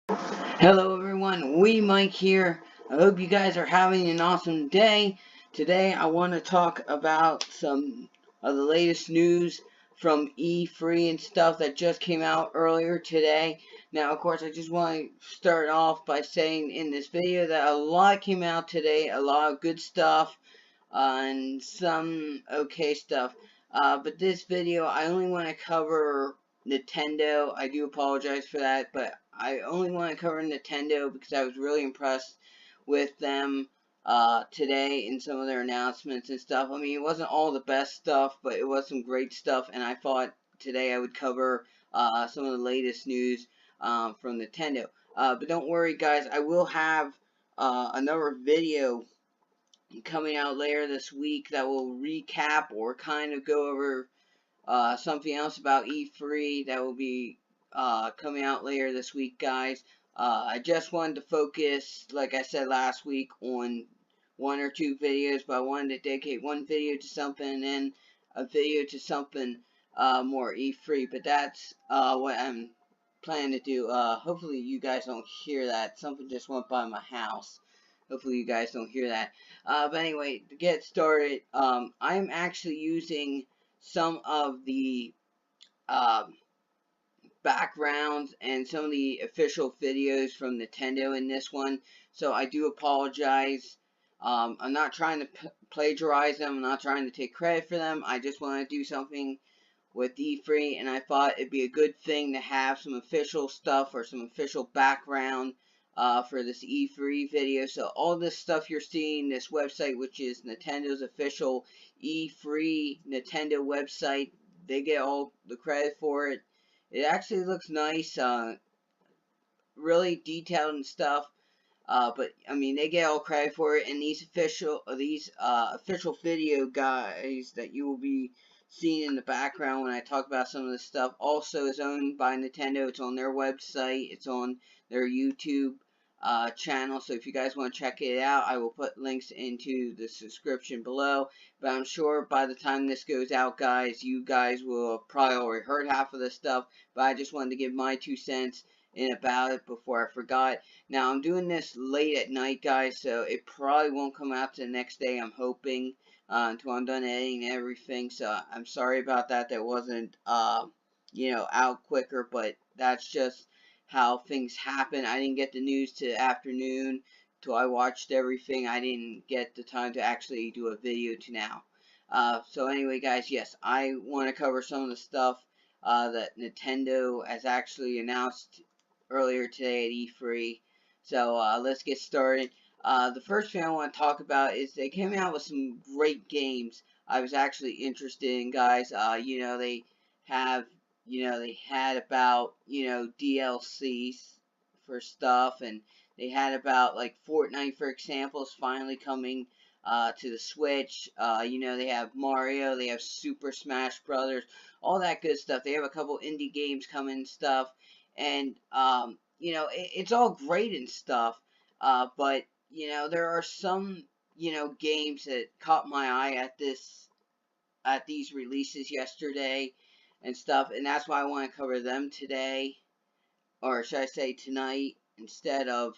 Hello everyone, WiiMike here. I hope you guys are having an awesome day. Today I want to talk about some of the latest news from E3 and stuff that just came out earlier today. Now of course I just want to start off by saying in this video that a lot came out today, a lot of good stuff, and some okay stuff. But this video, I only want to cover Nintendo. I do apologize for that, but I only want to cover Nintendo because I was really impressed with them today in some of their announcements and stuff. I mean, it wasn't all the best stuff, but it was some great stuff, and I thought today I would cover some of the latest news from Nintendo. But don't worry, guys, I will have another video coming out later this week that will recap or kind of go over something else about E3 that will be coming out later this week, guys. I just wanted to focus, like I said last week, on one or two videos, but I wanted to dedicate one video to something and then a video to something more E3. But that's what I'm planning to do. Hopefully you guys don't hear that. Something just went by my house. Hopefully you guys don't hear that. But anyway, to get started, I'm actually using some of the um, backgrounds and some of the official videos from Nintendo in this one. So I do apologize. I'm not trying to plagiarize them. I'm not trying to take credit for them. I just want to do something with E3, and I thought it'd be a good thing to have some official stuff or some official background for this E3 video. So all this stuff you're seeing, this website, which is Nintendo's official E3 Nintendo website, they get all the credit for it. It actually looks nice, really detailed and stuff. But I mean, they get all credit for it, and these official video guys that you will be seeing in the background when I talk about some of this stuff also is owned by Nintendo. It's on their website. It's on their YouTube channel. So if you guys want to check it out, I will put links into the description below. But I'm sure by the time this goes out, guys, you guys will have probably already heard half of this stuff. But I just wanted to give my 2 cents in about it before I forgot. Now, I'm doing this late at night, guys, so it probably won't come out to the next day, I'm hoping, until I'm done editing everything, so I'm sorry about that. That wasn't, out quicker, but that's just how things happen. I didn't get the news to afternoon till I watched everything. I didn't get the time to actually do a video to now. So anyway, guys, yes, I want to cover some of the stuff that Nintendo has actually announced earlier today at E3. So let's get started. The first thing I want to talk about is they came out with some great games. I was actually interested in, guys. They have, they had about, DLCs for stuff, and they had about like Fortnite, for example, is finally coming to the Switch. They have Mario, they have Super Smash Brothers, all that good stuff. They have a couple indie games coming and stuff, and it's all great and stuff, but there are some games that caught my eye at these releases yesterday and stuff, and that's why I want to cover them today, or should I say tonight, instead of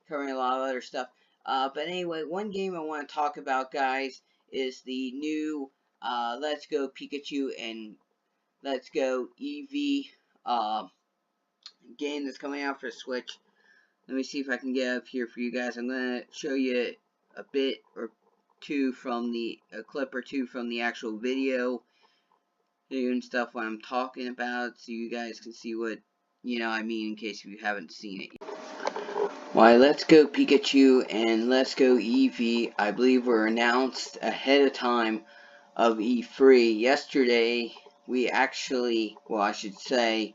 covering a lot of other stuff. But anyway, one game I want to talk about, guys, is the new Let's Go Pikachu and Let's Go Eevee game that's coming out for Switch. Let me see if I can get up here for you guys. I'm going to show you a bit or two from a clip or two from the actual video and stuff what I'm talking about, so you guys can see what, I mean, in case you haven't seen it yet. Why, Let's Go Pikachu and Let's Go Eevee, I believe, were announced ahead of time of E3. Yesterday, we actually, well, I should say,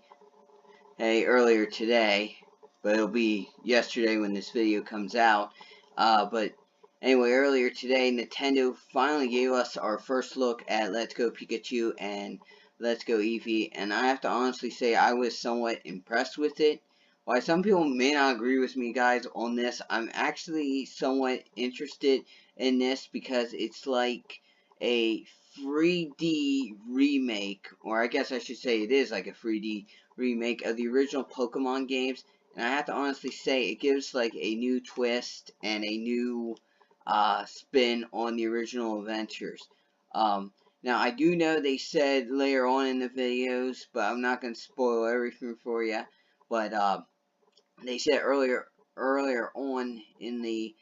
earlier today, but it'll be yesterday when this video comes out. But anyway, earlier today, Nintendo finally gave us our first look at Let's Go Pikachu and Let's Go Eevee, and I have to honestly say I was somewhat impressed with it. While some people may not agree with me, guys, on this, I'm actually somewhat interested in this because it's like a 3D remake, or I guess I should say it is like a 3D remake of the original Pokemon games. and I have to honestly say it gives like a new twist and a new spin on the original adventures. Now I do know they said later on in the videos, but I'm not going to spoil everything for you. But they said earlier on in the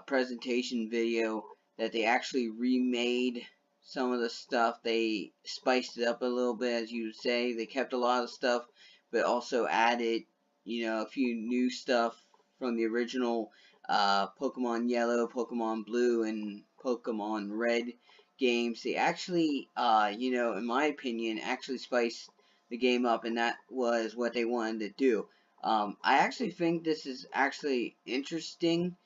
presentation video that they actually remade some of the stuff. They spiced it up a little bit, as you would say. They kept a lot of stuff, but also added, a few new stuff from the original Pokemon Yellow, Pokemon Blue, and Pokemon Red games. They actually, in my opinion, actually spiced the game up, and that was what they wanted to do. I actually think this is actually interesting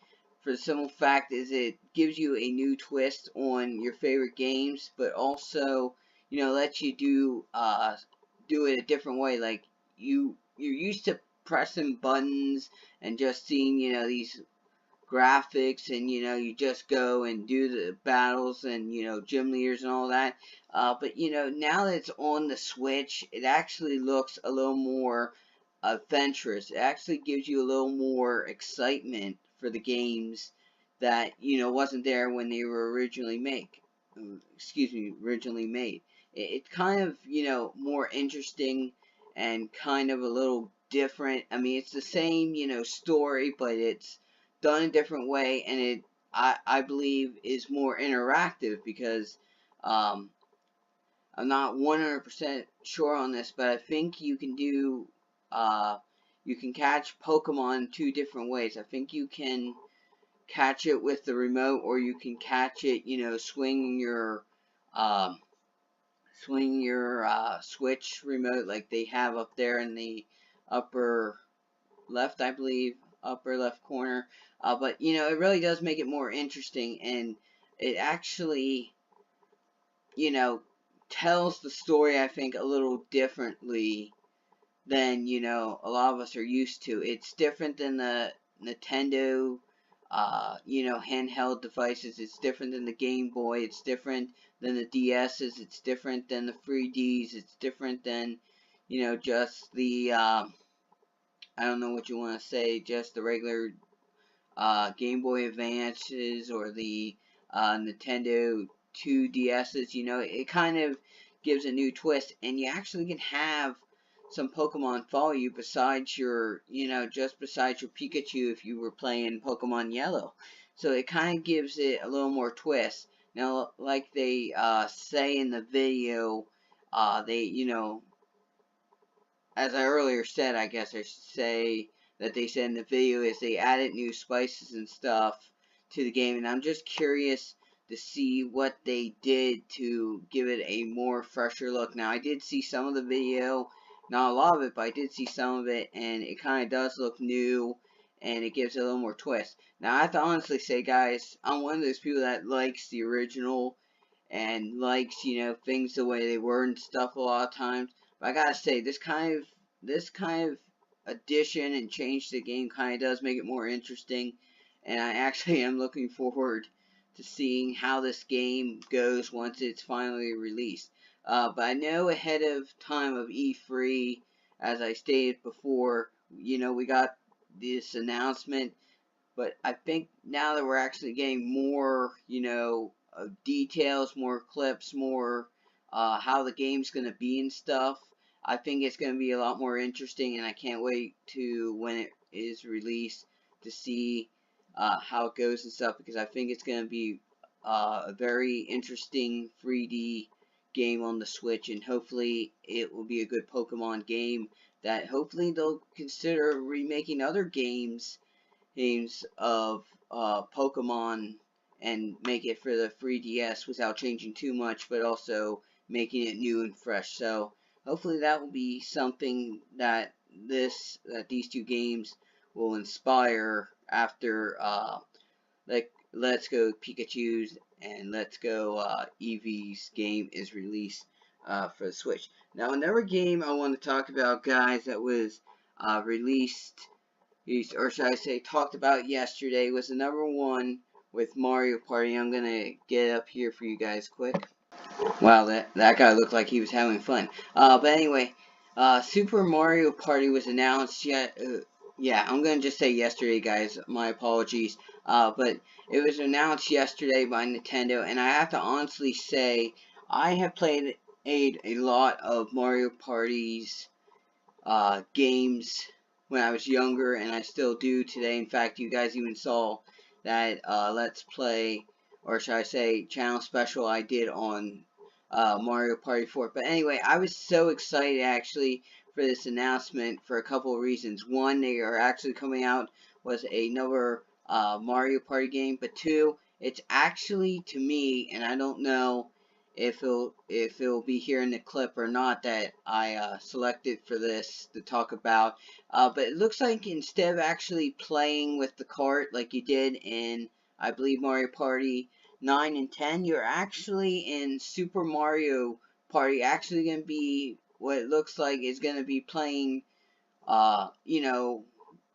for the simple fact is it gives you a new twist on your favorite games, but also, lets you do it a different way. Like you're used to pressing buttons and just seeing, these graphics, and you just go and do the battles and gym leaders and all that. But now that it's on the Switch, it actually looks a little more adventurous. It actually gives you a little more excitement for the games that wasn't there when they were originally made. Originally made. It's kind of more interesting and kind of a little different. I mean, it's the same story, but it's done a different way, and I believe is more interactive because um, I'm not 100% sure on this, but I think you can do you can catch Pokemon two different ways. I think you can catch it with the remote, or you can catch it, swinging your um, Switch remote like they have up there in the upper left, I believe, upper left corner. But it really does make it more interesting, and it actually, you know, tells the story, I think, a little differently than a lot of us are used to. It's different than the Nintendo, handheld devices. It's different than the Game Boy. It's different than the DS's. It's different than the 3Ds. It's different than just the I don't know what you want to say, just the regular Game Boy Advances or the Nintendo 2DS's. It kind of gives a new twist, and you actually can have some Pokemon follow you besides your, just besides your Pikachu if you were playing Pokemon Yellow. So it kind of gives it a little more twist. Now, like they say in the video, they, as I earlier said, I guess I should say that they said in the video is they added new spices and stuff to the game, and I'm just curious to see what they did to give it a more fresher look. Now, I did see some of the video, not a lot of it, but I did see some of it, and it kind of does look new, and it gives it a little more twist. Now, I have to honestly say, guys, I'm one of those people that likes the original and likes, things the way they were and stuff a lot of times. But I gotta say, this kind of addition and change to the game kind of does make it more interesting, and I actually am looking forward to seeing how this game goes once it's finally released. But I know ahead of time of E3, as I stated before, we got this announcement, but I think now that we're actually getting more, details, more clips, more how the game's going to be and stuff, I think it's going to be a lot more interesting, and I can't wait to when it is released to see how it goes and stuff, because I think it's going to be a very interesting 3D game on the Switch, and hopefully it will be a good Pokemon game that hopefully they'll consider remaking other games of Pokemon and make it for the 3DS without changing too much, but also making it new and fresh. So hopefully that will be something that these two games will inspire after like Let's Go Pikachu's and Let's Go Eevee's game is released for the Switch. Now, another game I want to talk about, guys, that was released, or should I say talked about yesterday, was the number one with Mario Party. I'm gonna get up here for you guys quick. Wow, that guy looked like he was having fun. But anyway, Super Mario Party was announced Yeah, I'm gonna just say yesterday, guys. My apologies. But it was announced yesterday by Nintendo, and I have to honestly say I have played a lot of Mario Party's games when I was younger, and I still do today. In fact, you guys even saw that Let's Play, or should I say, channel special I did on Mario Party 4. But anyway, I was so excited actually for this announcement for a couple of reasons. One, they are actually coming out with another Mario Party game, but two, it's actually to me, and I don't know if it'll be here in the clip or not that I selected for this to talk about. But it looks like instead of actually playing with the cart like you did in, I believe, Mario Party 9 and 10, you're actually in Super Mario Party actually going to be what it looks like is going to be playing, you know,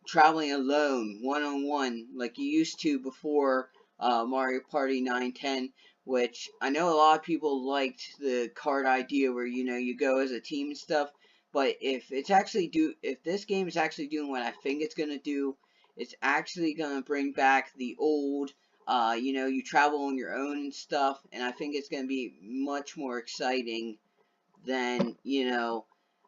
traveling alone, one-on-one, like you used to before Mario Party 910, which I know a lot of people liked the card idea where, you know, you go as a team and stuff, but if this game is actually doing what I think it's going to do, it's actually going to bring back the old, you know, you travel on your own and stuff, and I think it's going to be much more exciting than, you know,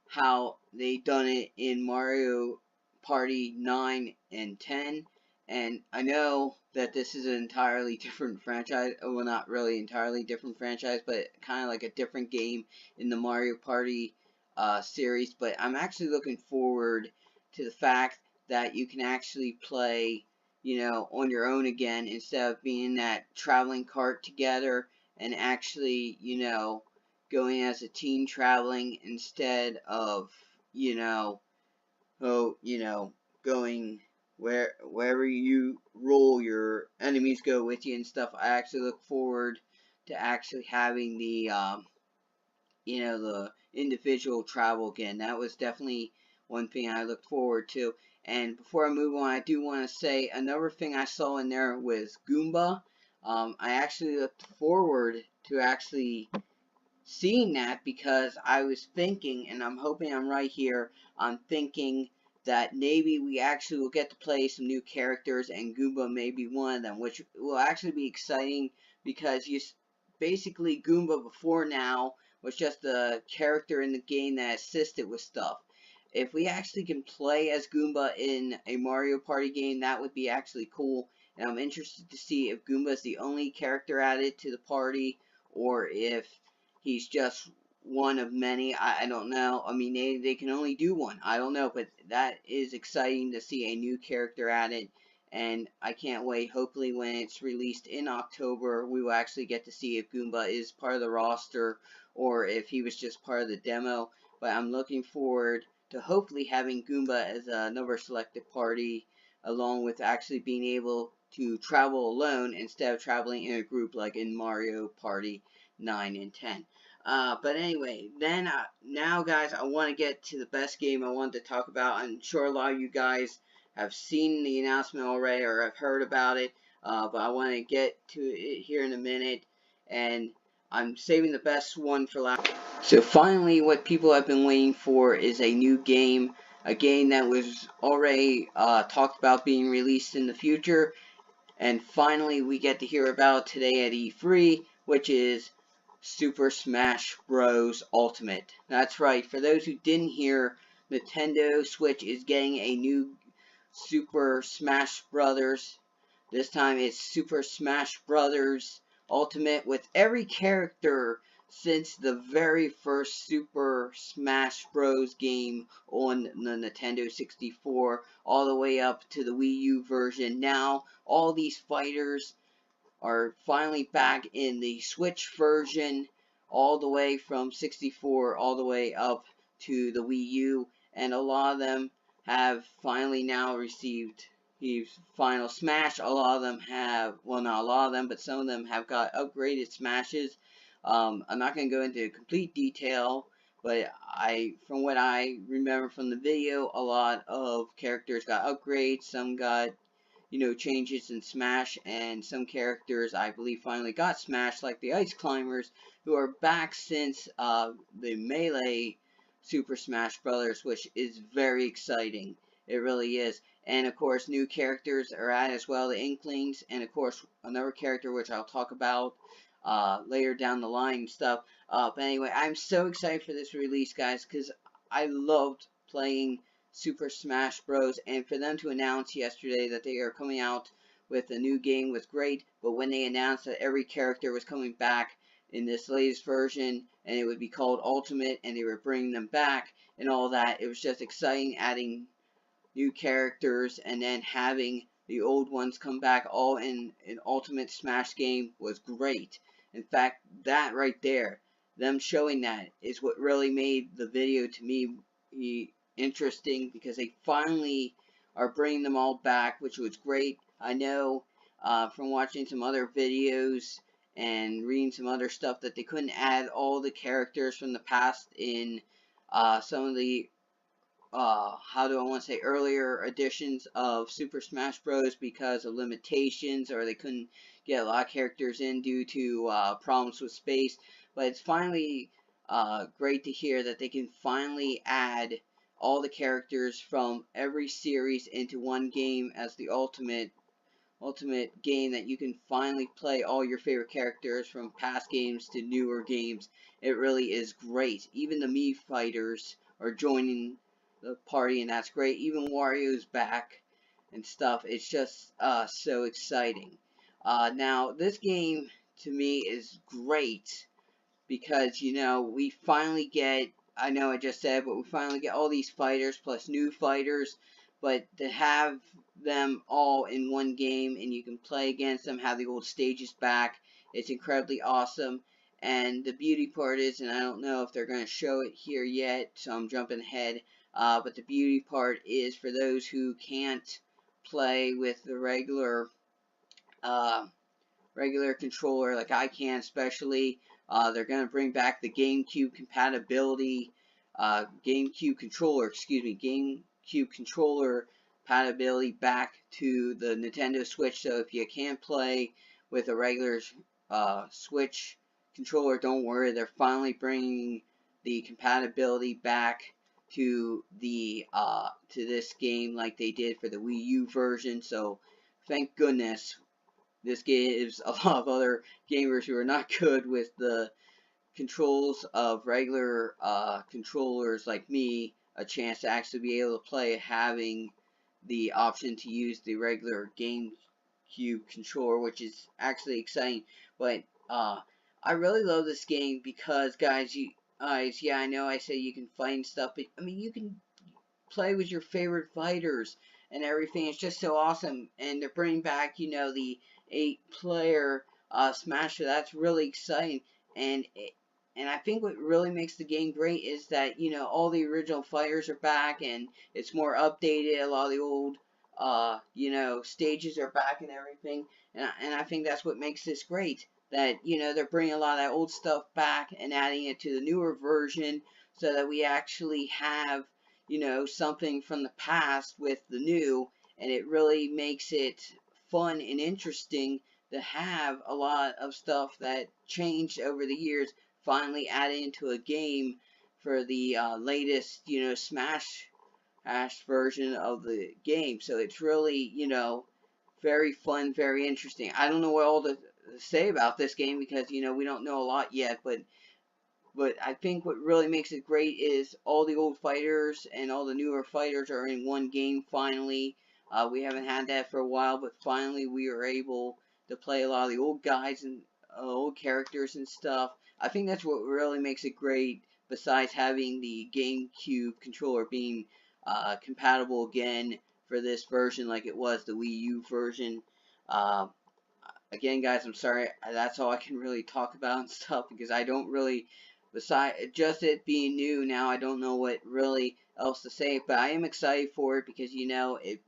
how they done it in Mario Party 9 and 10. And I know that this is an entirely different franchise. Well, not really entirely different franchise, but kind of like a different game in the Mario Party series. But I'm actually looking forward to the fact that you can actually play, you know, on your own again instead of being in that traveling cart together and actually, you know, going as a team traveling instead of, you know, going wherever you roll, your enemies go with you and stuff. I actually look forward to actually having the, you know, the individual travel again. That was definitely one thing I looked forward to. And before I move on, I do want to say another thing I saw in there was Goomba. I actually looked forward to actually seeing that because I was thinking, and I'm hoping I'm right here, I'm thinking that maybe we actually will get to play some new characters, and Goomba may be one of them, which will actually be exciting because basically Goomba before now was just a character in the game that assisted with stuff. If we actually can play as Goomba in a Mario Party game, that would be actually cool. And I'm interested to see if Goomba is the only character added to the party, or if he's just one of many. I don't know. I mean, they can only do one. I don't know, but that is exciting to see a new character added, and I can't wait. Hopefully, when it's released in October, we will actually get to see if Goomba is part of the roster or if he was just part of the demo. But I'm looking forward to hopefully having Goomba as another selected party, along with actually being able to travel alone instead of traveling in a group like in Mario Party 9 and 10. But anyway, then now, guys, I want to get to the best game I wanted to talk about. I'm sure a lot of you guys have seen the announcement already or have heard about it, but I want to get to it here in a minute, and I'm saving the best one for last. So finally, what people have been waiting for is a new game, a game that was already talked about being released in the future, and finally we get to hear about today at E3, which is Super Smash Bros. Ultimate. That's right, for those who didn't hear, Nintendo Switch is getting a new Super Smash Brothers. This time it's Super Smash Brothers Ultimate with every character since the very first Super Smash Bros. Game on the Nintendo 64 all the way up to the Wii U version. Now all these fighters are finally back in the Switch version, all the way from 64 all the way up to the Wii U, and a lot of them have finally now received the final Smash. A lot of them have, well, not a lot of them, but some of them have got upgraded Smashes. I'm not going to go into complete detail, but from what I remember from the video, a lot of characters got upgrades, some got, you know, changes in Smash, and some characters I believe finally got Smash, like the Ice Climbers, who are back since the Melee Super Smash Brothers, which is very exciting. It really is. And of course, new characters are added as well, the Inklings, and of course, another character which I'll talk about later down the line and stuff. But anyway, I'm so excited for this release, guys, because I loved playing Super Smash Bros. And for them to announce yesterday that they are coming out with a new game was great. But when they announced that every character was coming back in this latest version, and it would be called Ultimate, and they were bringing them back and all that, it was just exciting, adding new characters and then having the old ones come back all in an Ultimate Smash game was great. In fact, that right there, them showing that, is what really made the video to me interesting, because they finally are bringing them all back, which was great. I know from watching some other videos and reading some other stuff that they couldn't add all the characters from the past in some of the how do I want to say, earlier editions of Super Smash Bros. Because of limitations, or they couldn't get a lot of characters in due to problems with space. But it's finally great to hear that they can finally add all the characters from every series into one game as the ultimate game that you can finally play all your favorite characters from past games to newer games. It really is great. Even the Mii fighters are joining the party, and that's great. Even Wario's back and stuff. It's just so exciting. Now, this game to me is great because, you know, we finally get, I know I just said, but we finally get all these fighters plus new fighters, but to have them all in one game and you can play against them, have the old stages back, it's incredibly awesome. And the beauty part is, and I don't know if they're going to show it here yet, so I'm jumping ahead, but the beauty part is for those who can't play with the regular controller, like I can especially. They're going to bring back the GameCube compatibility, GameCube controller compatibility back to the Nintendo Switch. So if you can't play with a regular Switch controller, don't worry. They're finally bringing the compatibility back to the to this game like they did for the Wii U version. So thank goodness. This gives a lot of other gamers who are not good with the controls of regular controllers like me a chance to actually be able to play, having the option to use the regular GameCube controller, which is actually exciting. But I really love this game because, guys, yeah, I know I say you can fight and stuff, but I mean, you can play with your favorite fighters and everything. It's just so awesome. And they're bringing back, you know, the 8-player Smasher. That's really exciting. And I think what really makes the game great is that, you know, all the original fighters are back and it's more updated. A lot of the old, you know, stages are back and everything. And I think that's what makes this great. That, you know, they're bringing a lot of that old stuff back and adding it to the newer version so that we actually have, you know, something from the past with the new, and it really makes it fun and interesting to have a lot of stuff that changed over the years finally added into a game for the latest, you know, Smash version of the game. So it's really, you know, very fun, very interesting. I don't know what all to say about this game because, you know, we don't know a lot yet, but I think what really makes it great is all the old fighters and all the newer fighters are in one game finally. We haven't had that for a while, but finally we are able to play a lot of the old guys and old characters and stuff. I think that's what really makes it great, besides having the GameCube controller being compatible again for this version like it was the Wii U version. Again, guys, I'm sorry, that's all I can really talk about and stuff, because I don't really, besides just it being new now, I don't know what really else to say, but I am excited for it because, you know, it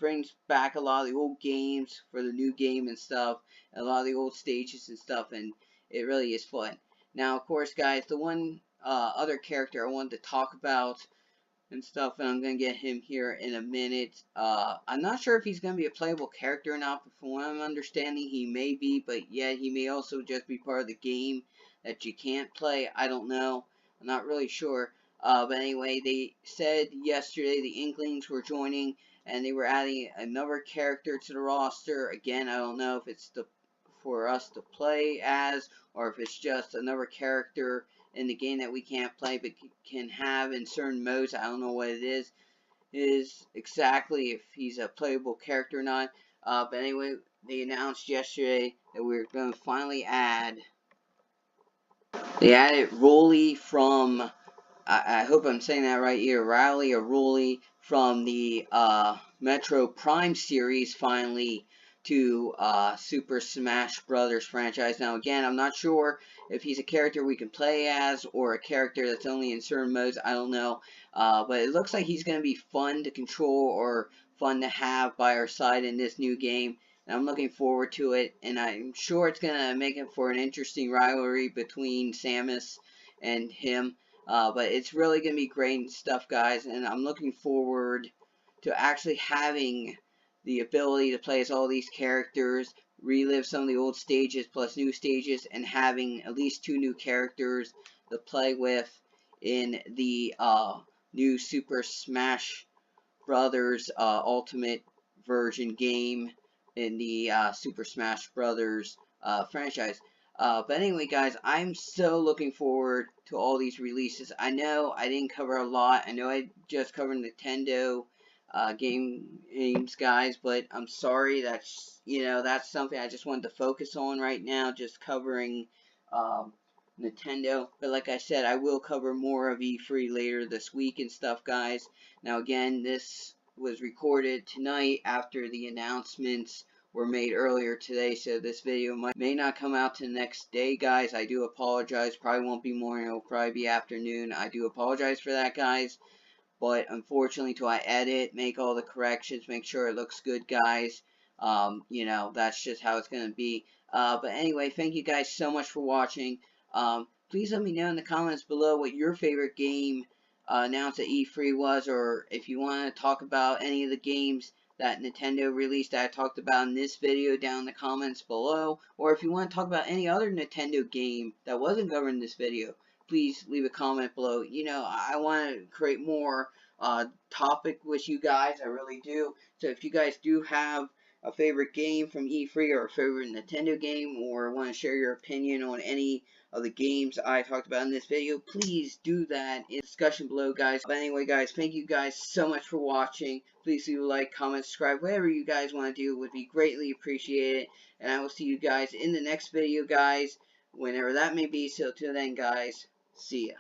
brings back a lot of the old games for the new game and stuff, and a lot of the old stages and stuff, and it really is fun. Now, of course, guys, the one other character I wanted to talk about and stuff, and I'm going to get him here in a minute. I'm not sure if he's going to be a playable character or not, but from what I'm understanding, he may be, but yeah, he may also just be part of the game that you can't play. I don't know. I'm not really sure. But anyway, they said yesterday the Inklings were joining, and they were adding another character to the roster. Again, I don't know if it's for us to play as, or if it's just another character in the game that we can't play but can have in certain modes. I don't know what it is exactly, if he's a playable character or not. But anyway, they announced yesterday that we're going to finally they added Rolly from, I hope I'm saying that right, either Rowley or Rolly from the Metro Prime series finally to Super Smash Brothers franchise. Now again, I'm not sure if he's a character we can play as or a character that's only in certain modes. I don't know. But it looks like he's going to be fun to control or fun to have by our side in this new game. And I'm looking forward to it, and I'm sure it's going to make it for an interesting rivalry between Samus and him. But it's really going to be great stuff, guys, and I'm looking forward to actually having the ability to play as all these characters, relive some of the old stages plus new stages, and having at least 2 new characters to play with in the new Super Smash Brothers Ultimate version game in the Super Smash Brothers franchise. But anyway, guys, I'm so looking forward to all these releases. I know I didn't cover a lot. I know I just covered Nintendo games, guys, but I'm sorry. That's something I just wanted to focus on right now, just covering Nintendo. But like I said, I will cover more of E3 later this week and stuff, guys. Now again, this was recorded tonight after the announcements were made earlier today, so this video may not come out to the next day, guys. I do apologize. Probably won't be morning, it'll probably be afternoon. I do apologize for that, guys. But unfortunately, till I edit, make all the corrections, make sure it looks good, guys, that's just how it's going to be. But anyway, thank you guys so much for watching. Please let me know in the comments below what your favorite game announced at E3 was, or if you want to talk about any of the games that Nintendo released that I talked about in this video down in the comments below, or if you want to talk about any other Nintendo game that wasn't covered in this video, please leave a comment below. I want to create more topic with you guys. I really do. So if you guys do have a favorite game from E3 or a favorite Nintendo game, or want to share your opinion on any of the games I talked about in this video, please do that in the discussion below, guys. But anyway, guys, thank you guys so much for watching. Please leave a like, comment, subscribe, whatever you guys want to do would be greatly appreciated. And I will see you guys in the next video, guys, whenever that may be. So till then, guys, see ya.